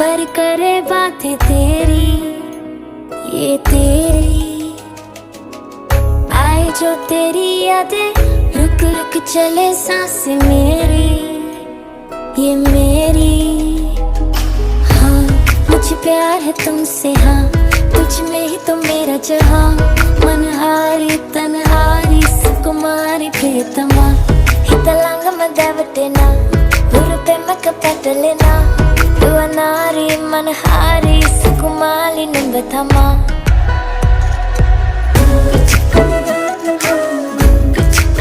भर करे बातें तेरी, ये तेरी आए जो तेरी यादें, रुक रुक चले सांसें मेरी, ये मेरी। हाँ मुझे प्यार है तुमसे, हाँ तुझ में ही तो मेरा जहाँ, मनहारी तनहारी सुकुमारी प्रियतमा, हितलांग मदावटेना हुरुपे मकपटलेना, दुआनारी मनहारी सुकुमारी नंबथमा।